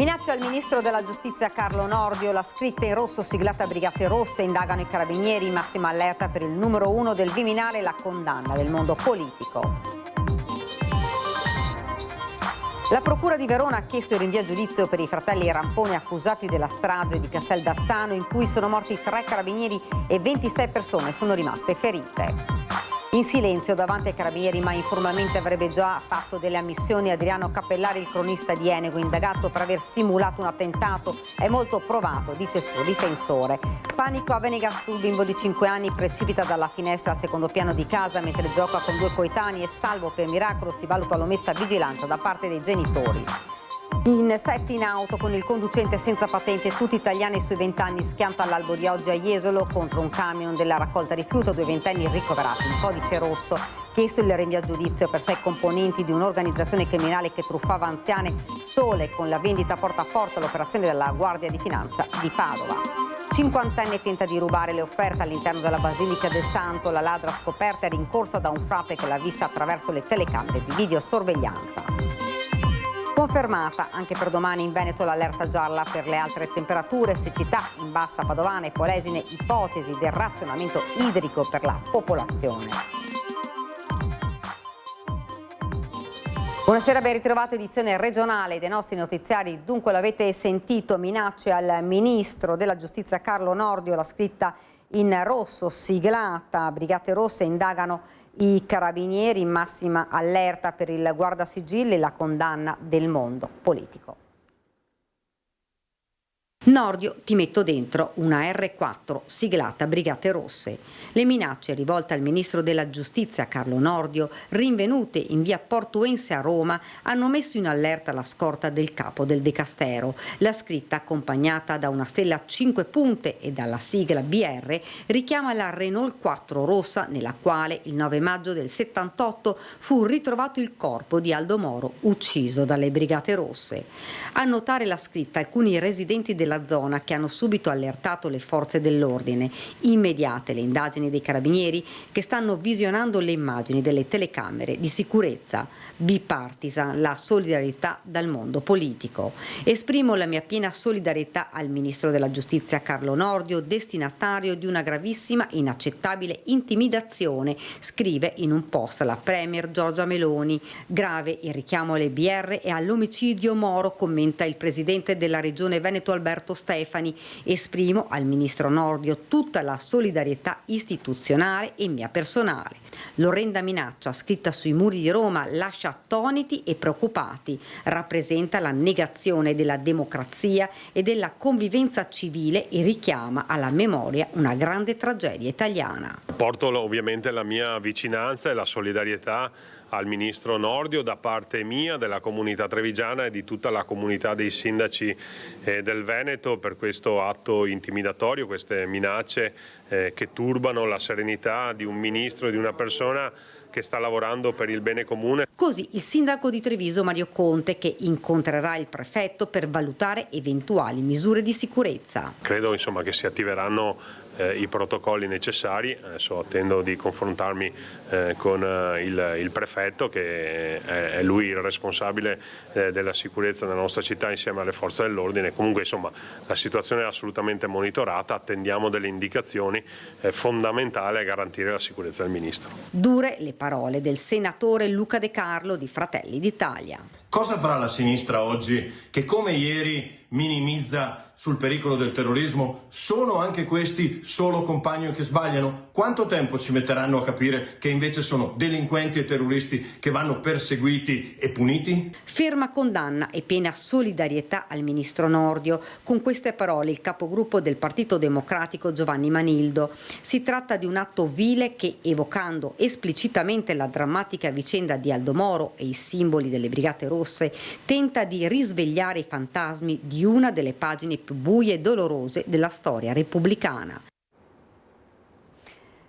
Minaccia al ministro della giustizia Carlo Nordio, la scritta in rosso siglata Brigate Rosse, indagano i carabinieri, massima allerta per il numero 1 del Viminale e la condanna del mondo politico. La Procura di Verona ha chiesto il rinvio a giudizio per i fratelli Ramponi accusati della strage di Casteldazzano in cui sono morti 3 carabinieri e 26 persone sono rimaste ferite. In silenzio davanti ai carabinieri, ma informalmente avrebbe già fatto delle ammissioni Adriano Cappellari, il cronista di Enego, indagato per aver simulato un attentato. È molto provato, dice il suo difensore. Panico a Venegazzu, il bimbo di 5 anni precipita dalla finestra al secondo piano di casa mentre gioca con 2 coetanei e salvo per miracolo si valuta l'omessa vigilanza da parte dei genitori. In 7 in auto con il conducente senza patente, tutti italiani sui 20 anni, schianta all'albo di oggi a Jesolo contro un camion della raccolta rifiuto, 2 ventenni ricoverati in codice rosso. Chiesto il rinvio a giudizio per 6 componenti di un'organizzazione criminale che truffava anziane sole con la vendita porta a porta, l'operazione della Guardia di Finanza di Padova. 50enne tenta di rubare le offerte all'interno della Basilica del Santo, la ladra scoperta è rincorsa da un frate che l'ha vista attraverso le telecamere di videosorveglianza. Confermata anche per domani in Veneto l'allerta gialla per le altre temperature, siccità in Bassa Padovana e Polesine, ipotesi del razionamento idrico per la popolazione. Buonasera, ben ritrovato, edizione regionale dei nostri notiziari. Dunque l'avete sentito, minacce al ministro della giustizia Carlo Nordio, la scritta in rosso siglata, Brigate Rosse indagano i carabinieri, in massima allerta per il guardasigilli e la condanna del mondo politico. Nordio, ti metto dentro, una R4 siglata Brigate Rosse. Le minacce rivolte al ministro della giustizia Carlo Nordio, rinvenute in via Portuense a Roma, hanno messo in allerta la scorta del capo del Dicastero. La scritta, accompagnata da una stella a 5 punte e dalla sigla BR, richiama la Renault 4 rossa nella quale il 9 maggio del 78 fu ritrovato il corpo di Aldo Moro ucciso dalle Brigate Rosse. A notare la scritta alcuni residenti della zona che hanno subito allertato le forze dell'ordine. Immediate le indagini dei carabinieri che stanno visionando le immagini delle telecamere di sicurezza. Bipartisan, la solidarietà dal mondo politico. Esprimo la mia piena solidarietà al ministro della giustizia Carlo Nordio, destinatario di una gravissima e inaccettabile intimidazione, scrive in un post la premier Giorgia Meloni. Grave il richiamo alle BR e all'omicidio Moro, commenta il presidente della regione Veneto Alberto Stefani. Esprimo al ministro Nordio tutta la solidarietà istituzionale e mia personale. L'orrenda minaccia scritta sui muri di Roma lascia attoniti e preoccupati, rappresenta la negazione della democrazia e della convivenza civile e richiama alla memoria una grande tragedia italiana. Porto ovviamente la mia vicinanza e la solidarietà al ministro Nordio da parte mia, della comunità trevigiana e di tutta la comunità dei sindaci del Veneto per questo atto intimidatorio, queste minacce che turbano la serenità di un ministro e di una persona che sta lavorando per il bene comune. Così il sindaco di Treviso Mario Conte, che incontrerà il prefetto per valutare eventuali misure di sicurezza. Credo insomma che si attiveranno i protocolli necessari. Adesso attendo di confrontarmi con il prefetto, che è lui il responsabile della sicurezza della nostra città insieme alle forze dell'ordine. Comunque insomma la situazione è assolutamente monitorata, attendiamo delle indicazioni, è fondamentale garantire la sicurezza del ministro. Dure le parole del senatore Luca De Carlo di Fratelli d'Italia. Cosa farà la sinistra oggi che come ieri minimizza sul pericolo del terrorismo? Sono anche questi solo compagni che sbagliano? Quanto tempo ci metteranno a capire che invece sono delinquenti e terroristi che vanno perseguiti e puniti? Ferma condanna e piena solidarietà al ministro Nordio. Con queste parole il capogruppo del Partito Democratico Giovanni Manildo. Si tratta di un atto vile che, evocando esplicitamente la drammatica vicenda di Aldo Moro e i simboli delle Brigate Rosse, tenta di risvegliare i fantasmi di una delle pagine più buie e dolorose della storia repubblicana.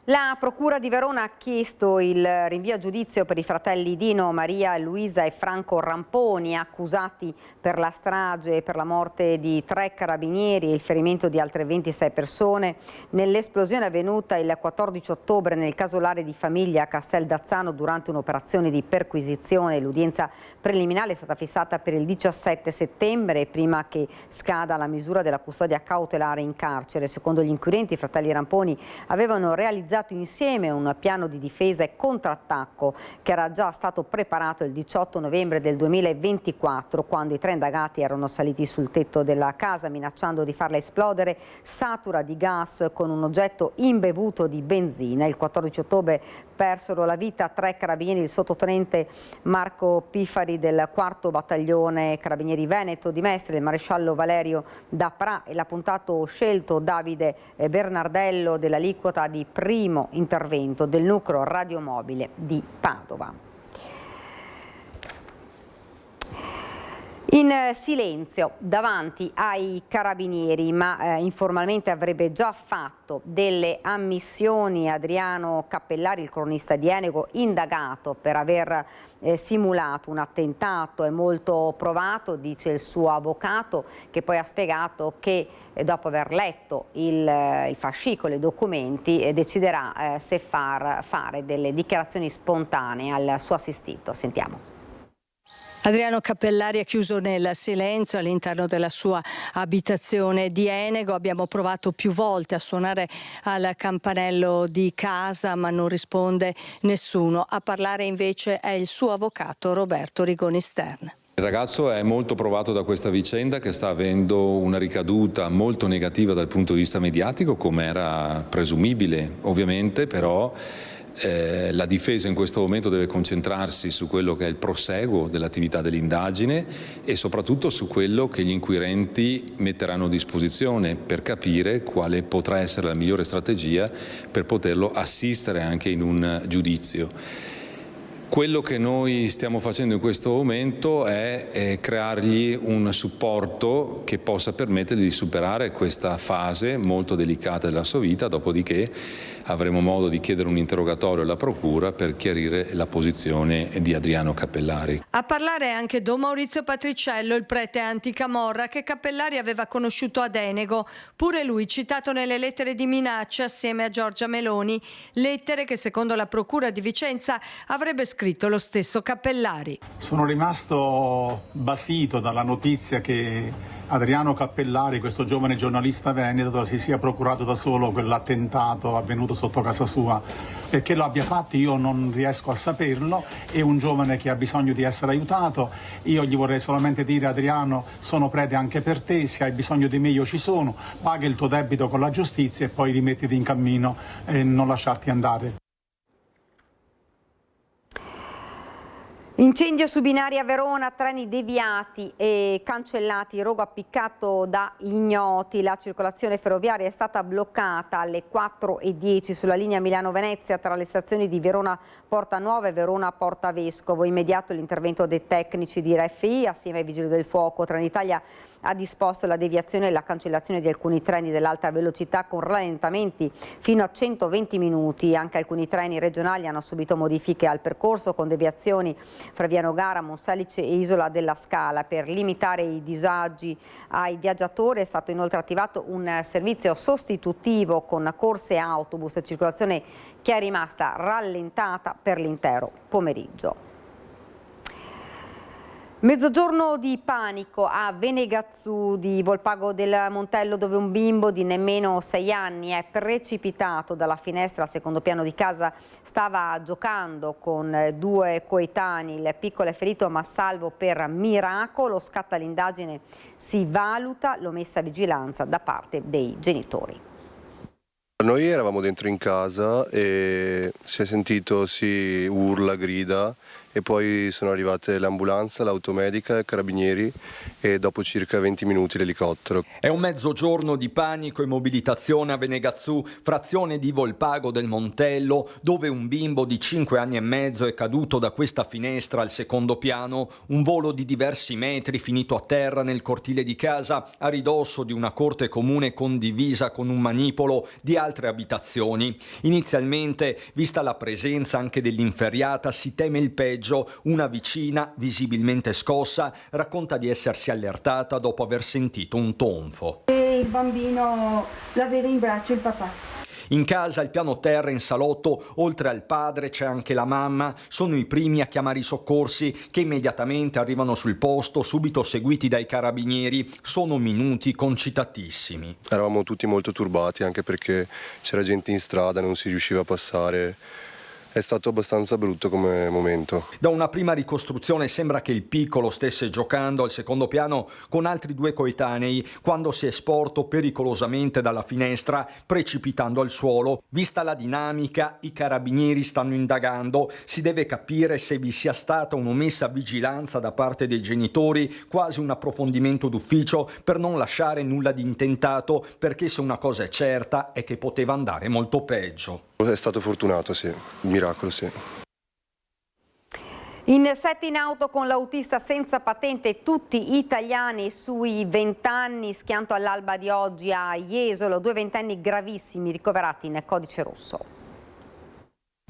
La Procura di Verona ha chiesto il rinvio a giudizio per i fratelli Dino, Maria, Luisa e Franco Ramponi, accusati per la strage e per la morte di 3 carabinieri e il ferimento di altre 26 persone nell'esplosione avvenuta il 14 ottobre nel casolare di famiglia a Casteldazzano durante un'operazione di perquisizione. L'udienza preliminare è stata fissata per il 17 settembre, prima che scada la misura della custodia cautelare in carcere. Secondo gli inquirenti, i fratelli Ramponi avevano realizzato insieme un piano di difesa e contrattacco che era già stato preparato il 18 novembre del 2024, quando i 3 indagati erano saliti sul tetto della casa minacciando di farla esplodere satura di gas con un oggetto imbevuto di benzina. Il 14 ottobre persero la vita 3 carabinieri, il sottotenente Marco Pifari del 4° battaglione Carabinieri Veneto di Mestre, il maresciallo Valerio Dapra e l'appuntato scelto Davide Bernardello dell'aliquota di primo intervento del nucleo radiomobile di Padova. In silenzio davanti ai carabinieri, ma informalmente avrebbe già fatto delle ammissioni Adriano Cappellari, il cronista di Enego, indagato per aver simulato un attentato. È molto provato, dice il suo avvocato, che poi ha spiegato che dopo aver letto il fascicolo, i documenti, deciderà se fare delle dichiarazioni spontanee al suo assistito. Sentiamo. Adriano Cappellari è chiuso nel silenzio all'interno della sua abitazione di Enego. Abbiamo provato più volte a suonare al campanello di casa, ma non risponde nessuno. A parlare invece è il suo avvocato Roberto Rigoni Stern. Il ragazzo è molto provato da questa vicenda, che sta avendo una ricaduta molto negativa dal punto di vista mediatico, come era presumibile ovviamente, però la difesa in questo momento deve concentrarsi su quello che è il proseguo dell'attività dell'indagine e soprattutto su quello che gli inquirenti metteranno a disposizione per capire quale potrà essere la migliore strategia per poterlo assistere anche in un giudizio. Quello che noi stiamo facendo in questo momento è creargli un supporto che possa permettergli di superare questa fase molto delicata della sua vita, dopodiché avremo modo di chiedere un interrogatorio alla Procura per chiarire la posizione di Adriano Cappellari. A parlare anche Don Maurizio Patriciello, il prete anticamorra che Cappellari aveva conosciuto ad Enego, pure lui citato nelle lettere di minaccia assieme a Giorgia Meloni, lettere che secondo la Procura di Vicenza avrebbe scritto lo stesso Cappellari. Sono rimasto basito dalla notizia che Adriano Cappellari, questo giovane giornalista veneto, si sia procurato da solo quell'attentato avvenuto sotto casa sua. Perché lo abbia fatto io non riesco a saperlo, è un giovane che ha bisogno di essere aiutato. Io gli vorrei solamente dire: Adriano, sono prete anche per te, se hai bisogno di me io ci sono, paga il tuo debito con la giustizia e poi rimettiti in cammino e non lasciarti andare. Incendio su binari a Verona, treni deviati e cancellati, rogo appiccato da ignoti. La circolazione ferroviaria è stata bloccata alle 4:10 sulla linea Milano-Venezia tra le stazioni di Verona Porta Nuova e Verona Porta Vescovo. Immediato l'intervento dei tecnici di RFI assieme ai vigili del fuoco. Trenitalia ha disposto la deviazione e la cancellazione di alcuni treni dell'alta velocità con rallentamenti fino a 120 minuti. Anche alcuni treni regionali hanno subito modifiche al percorso con deviazioni fra Via Nogara, Monselice e Isola della Scala. Per limitare i disagi ai viaggiatori è stato inoltre attivato un servizio sostitutivo con corse autobus e circolazione che è rimasta rallentata per l'intero pomeriggio. Mezzogiorno di panico a Venegazzu di Volpago del Montello, dove un bimbo di nemmeno 6 anni è precipitato dalla finestra al secondo piano di casa. Stava giocando con 2 coetanei, il piccolo è ferito ma salvo per miracolo. Scatta l'indagine, si valuta l'omessa vigilanza da parte dei genitori. Noi eravamo dentro in casa e si è sentito urla, grida e poi sono arrivate l'ambulanza, l'automedica, i carabinieri e dopo circa 20 minuti l'elicottero. È un mezzogiorno di panico e mobilitazione a Venegazzù, frazione di Volpago del Montello, dove un bimbo di 5 anni e mezzo è caduto da questa finestra al secondo piano, un volo di diversi metri finito a terra nel cortile di casa, a ridosso di una corte comune condivisa con un manipolo di altre abitazioni. Inizialmente, vista la presenza anche dell'inferriata, si teme il peggio. Una vicina, visibilmente scossa, racconta di essersi allertata dopo aver sentito un tonfo. E il bambino l'aveva in braccio il papà. In casa, al piano terra, in salotto, oltre al padre c'è anche la mamma. Sono i primi a chiamare i soccorsi, che immediatamente arrivano sul posto, subito seguiti dai carabinieri. Sono minuti concitatissimi. Eravamo tutti molto turbati, anche perché c'era gente in strada, non si riusciva a passare. È stato abbastanza brutto come momento. Da una prima ricostruzione sembra che il piccolo stesse giocando al secondo piano con altri 2 coetanei quando si è sporto pericolosamente dalla finestra, precipitando al suolo. Vista la dinamica, i carabinieri stanno indagando. Si deve capire se vi sia stata un'omessa vigilanza da parte dei genitori, quasi un approfondimento d'ufficio per non lasciare nulla di intentato, perché se una cosa è certa è che poteva andare molto peggio. È stato fortunato, sì, miracolo, sì. In 7 in auto con l'autista senza patente, tutti italiani sui 20 anni, schianto all'alba di oggi a Jesolo, 2 ventenni gravissimi ricoverati in codice rosso.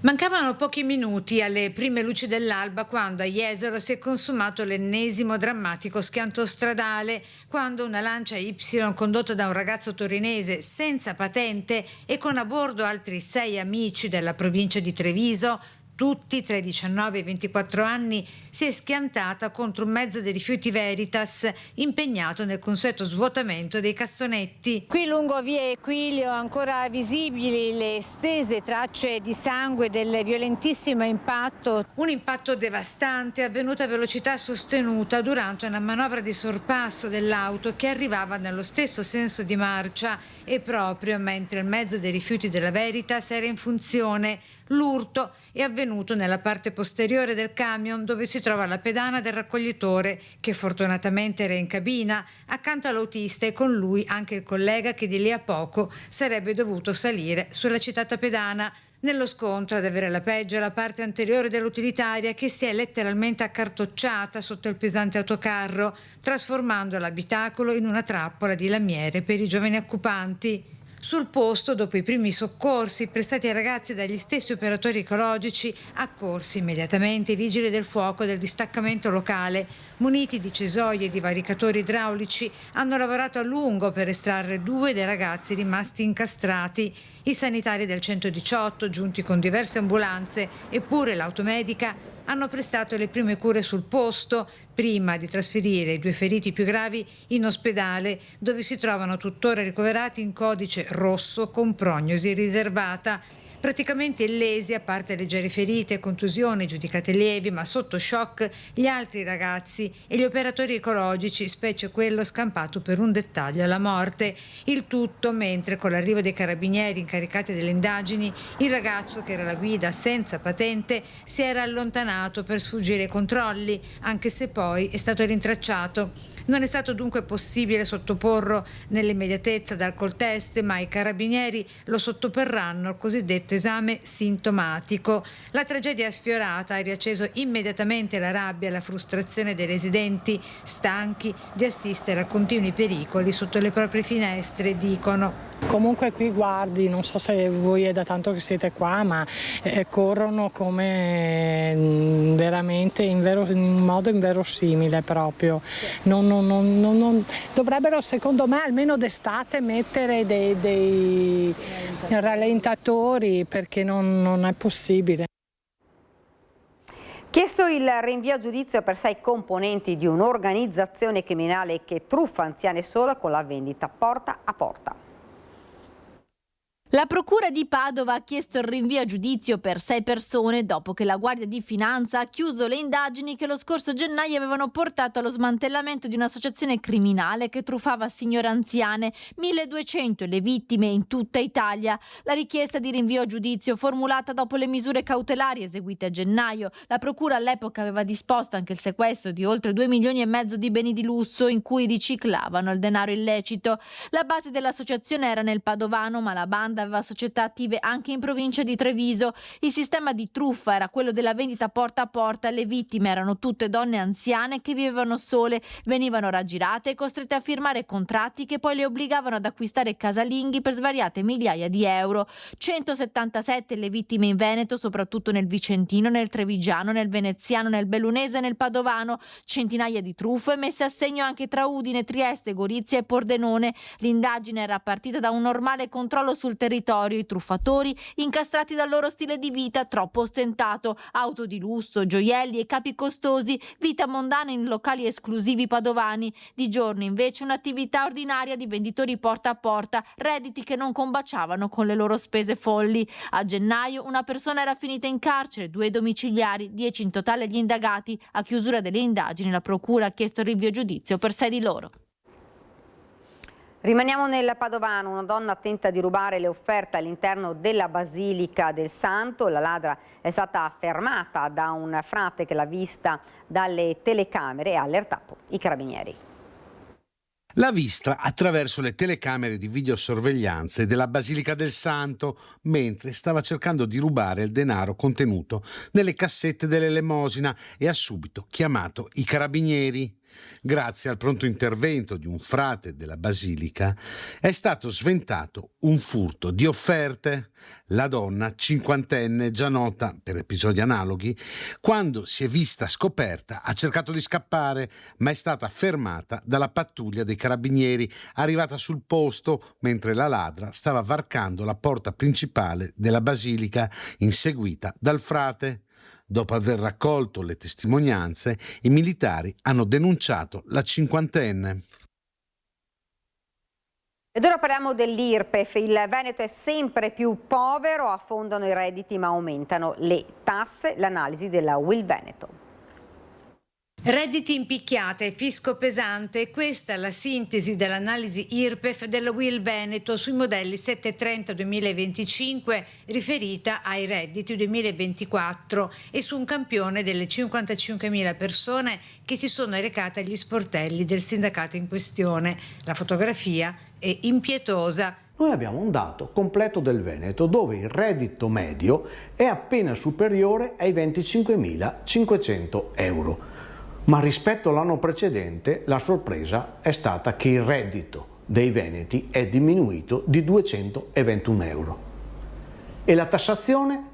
Mancavano pochi minuti alle prime luci dell'alba quando a Jesolo si è consumato l'ennesimo drammatico schianto stradale, quando una Lancia Y condotta da un ragazzo torinese senza patente e con a bordo altri 6 amici della provincia di Treviso, tutti tra i 19 e i 24 anni, si è schiantata contro un mezzo dei rifiuti Veritas impegnato nel consueto svuotamento dei cassonetti. Qui lungo via Equilio ancora visibili le estese tracce di sangue del violentissimo impatto. Un impatto devastante avvenuto a velocità sostenuta durante una manovra di sorpasso dell'auto che arrivava nello stesso senso di marcia e proprio mentre il mezzo dei rifiuti della Veritas era in funzione. L'urto è avvenuto nella parte posteriore del camion dove si trova la pedana del raccoglitore che fortunatamente era in cabina accanto all'autista e con lui anche il collega che di lì a poco sarebbe dovuto salire sulla citata pedana. Nello scontro ad avere la peggio la parte anteriore dell'utilitaria che si è letteralmente accartocciata sotto il pesante autocarro, trasformando l'abitacolo in una trappola di lamiere per i giovani occupanti. Sul posto, dopo i primi soccorsi prestati ai ragazzi dagli stessi operatori ecologici, accorsi immediatamente i vigili del fuoco del distaccamento locale, muniti di cesoie e di varicatori idraulici, hanno lavorato a lungo per estrarre 2 dei ragazzi rimasti incastrati. I sanitari del 118, giunti con diverse ambulanze, e pure l'automedica, hanno prestato le prime cure sul posto prima di trasferire i 2 feriti più gravi in ospedale, dove si trovano tuttora ricoverati in codice rosso con prognosi riservata. Praticamente illesi, a parte leggere ferite e contusioni giudicate lievi ma sotto shock, gli altri ragazzi e gli operatori ecologici, specie quello scampato per un dettaglio alla morte. Il tutto mentre con l'arrivo dei carabinieri incaricati delle indagini, il ragazzo che era la guida senza patente si era allontanato per sfuggire ai controlli, anche se poi è stato rintracciato. Non è stato dunque possibile sottoporlo nell'immediatezza ad alcol test, ma i carabinieri lo sottoporranno al cosiddetto esame sintomatico. La tragedia sfiorata ha riacceso immediatamente la rabbia e la frustrazione dei residenti, stanchi di assistere a continui pericoli sotto le proprie finestre, dicono. Comunque qui guardi, non so se voi è da tanto che siete qua, ma corrono come veramente in un modo inverosimile proprio. Non dovrebbero, secondo me, almeno d'estate mettere dei rallentatori, perché non è possibile. Chiesto il rinvio a giudizio per 6 componenti di un'organizzazione criminale che truffa anziane solo con la vendita porta a porta. La procura di Padova ha chiesto il rinvio a giudizio per 6 persone dopo che la Guardia di Finanza ha chiuso le indagini che lo scorso gennaio avevano portato allo smantellamento di un'associazione criminale che truffava signore anziane, 1200 le vittime in tutta Italia. La richiesta di rinvio a giudizio formulata dopo le misure cautelari eseguite a gennaio. La procura all'epoca aveva disposto anche il sequestro di oltre 2,5 milioni di beni di lusso in cui riciclavano il denaro illecito. La base dell'associazione era nel Padovano, ma la banda aveva società attive anche in provincia di Treviso. Il sistema di truffa era quello della vendita porta a porta. Le vittime erano tutte donne anziane che vivevano sole, venivano raggirate e costrette a firmare contratti che poi le obbligavano ad acquistare casalinghi per svariate migliaia di euro. 177 le vittime in Veneto, soprattutto nel Vicentino, nel Trevigiano, nel Veneziano, nel Bellunese e nel Padovano. Centinaia di truffe messe a segno anche tra Udine, Trieste, Gorizia e Pordenone. L'indagine era partita da un normale controllo sul territorio. I truffatori incastrati dal loro stile di vita troppo ostentato, auto di lusso, gioielli e capi costosi, vita mondana in locali esclusivi padovani. Di giorno invece un'attività ordinaria di venditori porta a porta, redditi che non combaciavano con le loro spese folli. A gennaio una persona era finita in carcere, 2 domiciliari, 10 in totale gli indagati. A chiusura delle indagini la procura ha chiesto il rinvio a giudizio per 6 di loro. Rimaniamo nel Padovano. Una donna tenta di rubare le offerte all'interno della Basilica del Santo. La ladra è stata fermata da un frate che l'ha vista dalle telecamere e ha allertato i carabinieri. L'ha vista attraverso le telecamere di videosorveglianza della Basilica del Santo mentre stava cercando di rubare il denaro contenuto nelle cassette dell'elemosina e ha subito chiamato i carabinieri. Grazie al pronto intervento di un frate della Basilica è stato sventato un furto di offerte. La donna, cinquantenne, già nota per episodi analoghi, quando si è vista scoperta ha cercato di scappare, ma è stata fermata dalla pattuglia dei carabinieri, arrivata sul posto mentre la ladra stava varcando la porta principale della Basilica, inseguita dal frate. Dopo aver raccolto le testimonianze, i militari hanno denunciato la cinquantenne. Ed ora parliamo dell'IRPEF. Il Veneto è sempre più povero, affondano i redditi ma aumentano le tasse. L'analisi della Will Veneto. Redditi in picchiata e fisco pesante, questa è la sintesi dell'analisi IRPEF della Will Veneto sui modelli 730-2025 riferita ai redditi 2024 e su un campione delle 55.000 persone che si sono recate agli sportelli del sindacato in questione. La fotografia è impietosa. Noi abbiamo un dato completo del Veneto dove il reddito medio è appena superiore ai 25.500 euro. Ma rispetto all'anno precedente la sorpresa è stata che il reddito dei veneti è diminuito di 221 euro. E la tassazione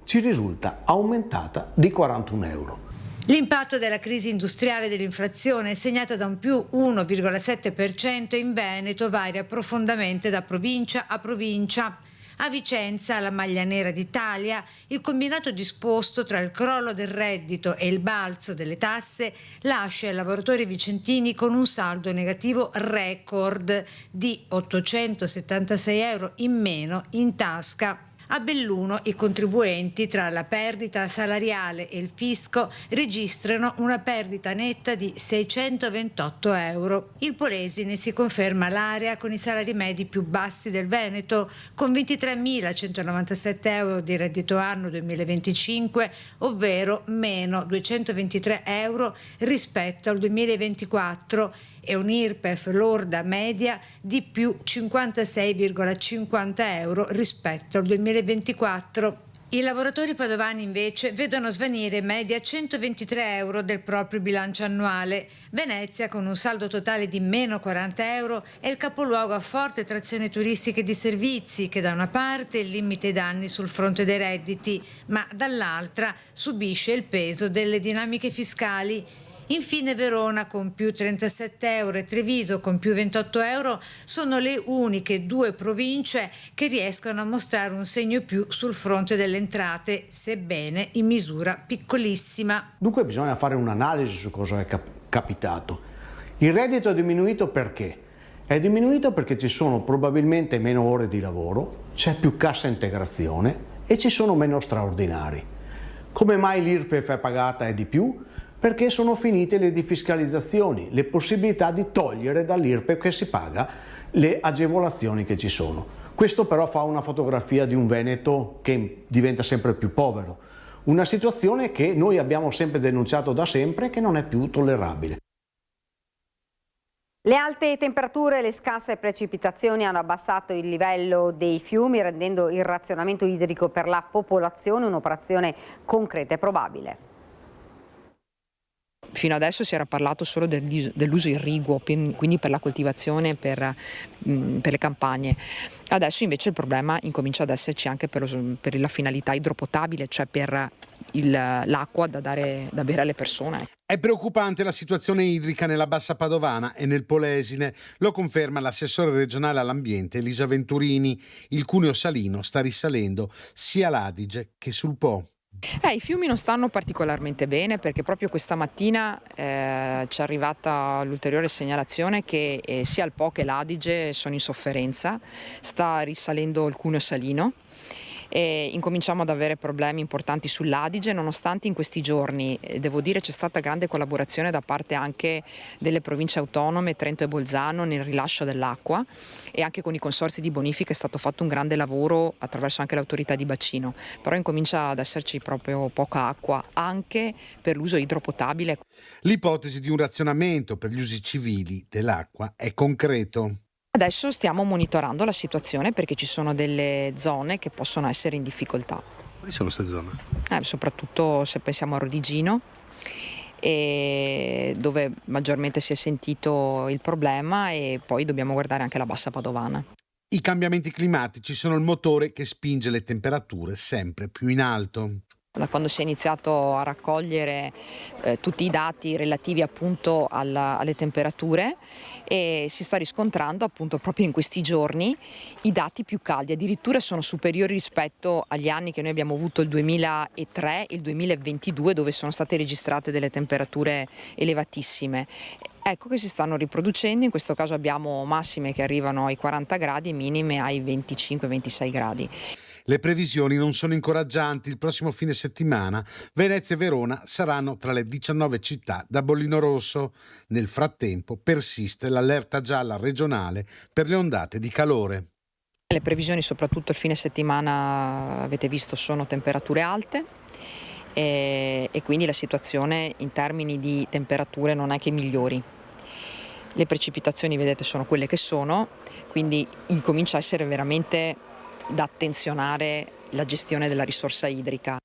ci risulta aumentata di 41 euro. L'impatto della crisi industriale e dell'inflazione, segnata da un più 1,7% in Veneto, varia profondamente da provincia a provincia. A Vicenza, la maglia nera d'Italia, il combinato disposto tra il crollo del reddito e il balzo delle tasse lascia i lavoratori vicentini con un saldo negativo record di 876 euro in meno in tasca. A Belluno i contribuenti, tra la perdita salariale e il fisco, registrano una perdita netta di 628 euro. Il Polesine si conferma l'area con i salari medi più bassi del Veneto, con 23.197 euro di reddito anno 2025, ovvero meno 223 euro rispetto al 2024, e un'IRPEF lorda media di più 56,50 euro rispetto al 2024. I lavoratori padovani invece vedono svanire in media 123 euro del proprio bilancio annuale. Venezia, con un saldo totale di meno 40 euro, è il capoluogo a forte trazione turistica e di servizi che da una parte limita i danni sul fronte dei redditi, ma dall'altra subisce il peso delle dinamiche fiscali. Infine Verona con più 37 euro e Treviso con più 28 euro sono le uniche due province che riescono a mostrare un segno più sul fronte delle entrate, sebbene in misura piccolissima. Dunque bisogna fare un'analisi su cosa è capitato. Il reddito è diminuito perché? È diminuito perché ci sono probabilmente meno ore di lavoro, c'è più cassa integrazione e ci sono meno straordinari. Come mai l'IRPEF è pagata di più? Perché sono finite le defiscalizzazioni, le possibilità di togliere dall'IRPEF che si paga le agevolazioni che ci sono. Questo però fa una fotografia di un Veneto che diventa sempre più povero, una situazione che noi abbiamo sempre denunciato da sempre e che non è più tollerabile. Le alte temperature e le scarse precipitazioni hanno abbassato il livello dei fiumi, rendendo il razionamento idrico per la popolazione un'operazione concreta e probabile. Fino adesso si era parlato solo dell'uso irriguo, quindi per la coltivazione, per le campagne. Adesso invece il problema incomincia ad esserci anche per la finalità idropotabile, cioè per l'acqua da bere alle persone. È preoccupante la situazione idrica nella Bassa Padovana e nel Polesine, lo conferma l'assessore regionale all'ambiente Elisa Venturini. Il cuneo salino sta risalendo sia all'Adige che sul Po. I fiumi non stanno particolarmente bene perché proprio questa mattina ci è arrivata l'ulteriore segnalazione che sia il Po che l'Adige sono in sofferenza, sta risalendo il cuneo salino e incominciamo ad avere problemi importanti sull'Adige, nonostante in questi giorni, devo dire, c'è stata grande collaborazione da parte anche delle province autonome Trento e Bolzano nel rilascio dell'acqua e anche con i consorzi di bonifica è stato fatto un grande lavoro attraverso anche l'autorità di bacino, però incomincia ad esserci proprio poca acqua anche per l'uso idropotabile. L'ipotesi di un razionamento per gli usi civili dell'acqua è concreto. Adesso stiamo monitorando la situazione perché ci sono delle zone che possono essere in difficoltà. Quali sono queste zone? Soprattutto se pensiamo a Rodigino, dove maggiormente si è sentito il problema, e poi dobbiamo guardare anche la Bassa Padovana. I cambiamenti climatici sono il motore che spinge le temperature sempre più in alto. Da quando si è iniziato a raccogliere tutti i dati relativi appunto alle temperature, e si sta riscontrando appunto proprio in questi giorni i dati più caldi, addirittura sono superiori rispetto agli anni che noi abbiamo avuto il 2003 e il 2022, dove sono state registrate delle temperature elevatissime. Ecco che si stanno riproducendo, in questo caso abbiamo massime che arrivano ai 40 gradi e minime ai 25-26 gradi. Le previsioni non sono incoraggianti. Il prossimo fine settimana Venezia e Verona saranno tra le 19 città da bollino rosso. Nel frattempo persiste l'allerta gialla regionale per le ondate di calore. Le previsioni soprattutto il fine settimana, avete visto, sono temperature alte e quindi la situazione in termini di temperature non è che migliori. Le precipitazioni, vedete, sono quelle che sono, quindi incomincia a essere veramente da attenzionare la gestione della risorsa idrica.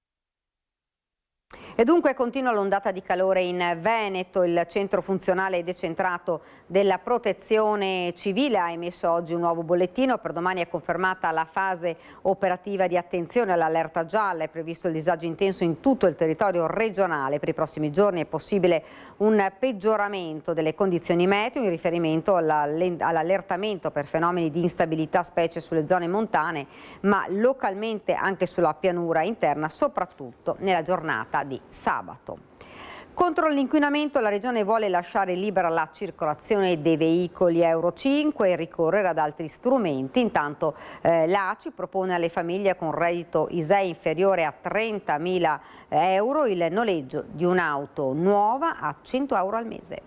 E dunque continua l'ondata di calore in Veneto. Il centro funzionale e decentrato della protezione civile ha emesso oggi un nuovo bollettino. Per domani è confermata la fase operativa di attenzione all'allerta gialla. È previsto il disagio intenso in tutto il territorio regionale. Per i prossimi giorni è possibile un peggioramento delle condizioni meteo in riferimento all'allertamento per fenomeni di instabilità, specie sulle zone montane, ma localmente anche sulla pianura interna, soprattutto nella giornata di sabato. Contro l'inquinamento la Regione vuole lasciare libera la circolazione dei veicoli Euro 5 e ricorrere ad altri strumenti. Intanto l'ACI propone alle famiglie con reddito ISEE inferiore a 30.000 euro il noleggio di un'auto nuova a 100 euro al mese.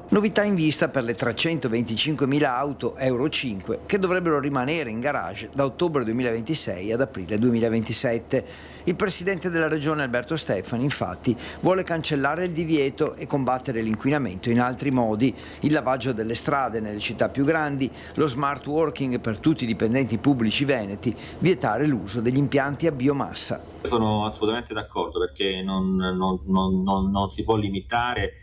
Novità in vista per le 325.000 auto Euro 5 che dovrebbero rimanere in garage da ottobre 2026 ad aprile 2027. Il presidente della regione Alberto Stefani infatti vuole cancellare il divieto e combattere l'inquinamento in altri modi: il lavaggio delle strade nelle città più grandi, lo smart working per tutti i dipendenti pubblici veneti, vietare l'uso degli impianti a biomassa. Sono assolutamente d'accordo perché non si può limitare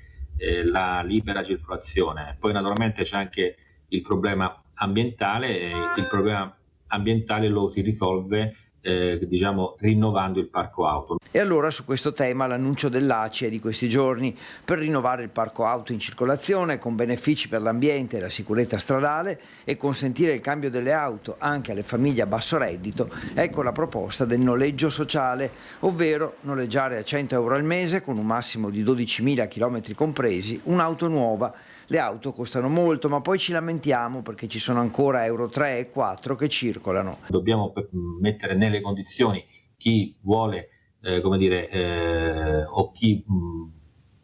la libera circolazione. Poi naturalmente c'è anche il problema ambientale, e il problema ambientale lo si risolve rinnovando il parco auto. E allora su questo tema l'annuncio dell'ACI è di questi giorni: per rinnovare il parco auto in circolazione con benefici per l'ambiente e la sicurezza stradale e consentire il cambio delle auto anche alle famiglie a basso reddito, ecco la proposta del noleggio sociale, ovvero noleggiare a 100 euro al mese con un massimo di 12.000 km compresi un'auto nuova. Le auto costano molto, ma poi ci lamentiamo perché ci sono ancora Euro 3 e 4 che circolano. Dobbiamo mettere nelle condizioni chi vuole, o chi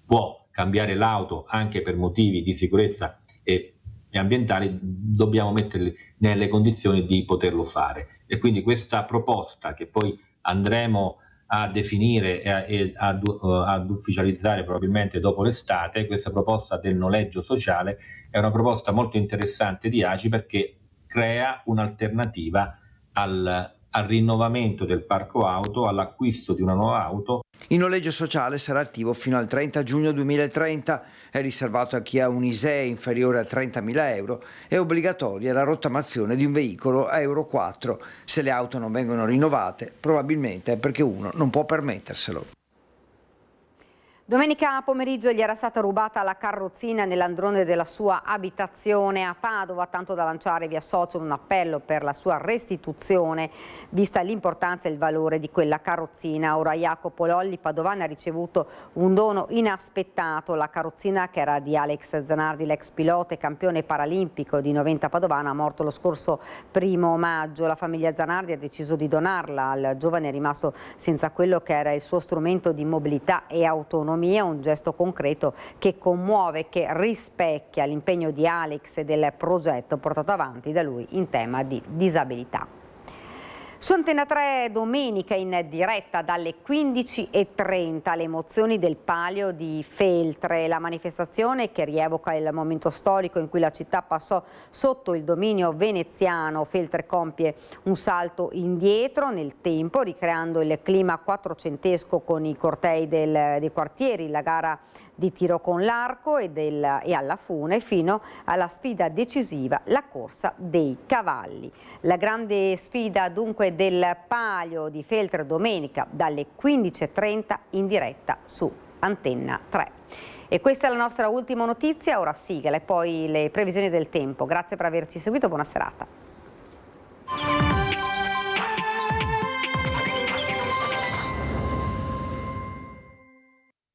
può cambiare l'auto anche per motivi di sicurezza e ambientali, dobbiamo metterli nelle condizioni di poterlo fare. E quindi questa proposta, che poi andremo a definire e ad ufficializzare probabilmente dopo l'estate, questa proposta del noleggio sociale è una proposta molto interessante di ACI, perché crea un'alternativa al rinnovamento del parco auto, all'acquisto di una nuova auto. Il noleggio sociale sarà attivo fino al 30 giugno 2030, è riservato a chi ha un ISEE inferiore a 30.000 euro, è obbligatoria la rottamazione di un veicolo a Euro 4. Se le auto non vengono rinnovate, probabilmente è perché uno non può permetterselo. Domenica pomeriggio gli era stata rubata la carrozzina nell'androne della sua abitazione a Padova, tanto da lanciare via social un appello per la sua restituzione, vista l'importanza e il valore di quella carrozzina. Ora Jacopo Lolli, padovano, ha ricevuto un dono inaspettato. La carrozzina, che era di Alex Zanardi, l'ex pilota e campione paralimpico di 90 padovana, morto lo scorso 1° maggio. La famiglia Zanardi ha deciso di donarla al giovane rimasto senza quello che era il suo strumento di mobilità e autonomia. Un gesto concreto che commuove, che rispecchia l'impegno di Alex e del progetto portato avanti da lui in tema di disabilità. Su Antena 3 domenica in diretta dalle 15:30 le emozioni del Palio di Feltre, la manifestazione che rievoca il momento storico in cui la città passò sotto il dominio veneziano. Feltre compie un salto indietro nel tempo, ricreando il clima quattrocentesco con i cortei dei quartieri, la gara di tiro con l'arco e alla fune, fino alla sfida decisiva, la corsa dei cavalli. La grande sfida dunque del Palio di Feltre domenica dalle 15:30 in diretta su Antena 3. E questa è la nostra ultima notizia, ora sigla e poi le previsioni del tempo. Grazie per averci seguito, buona serata.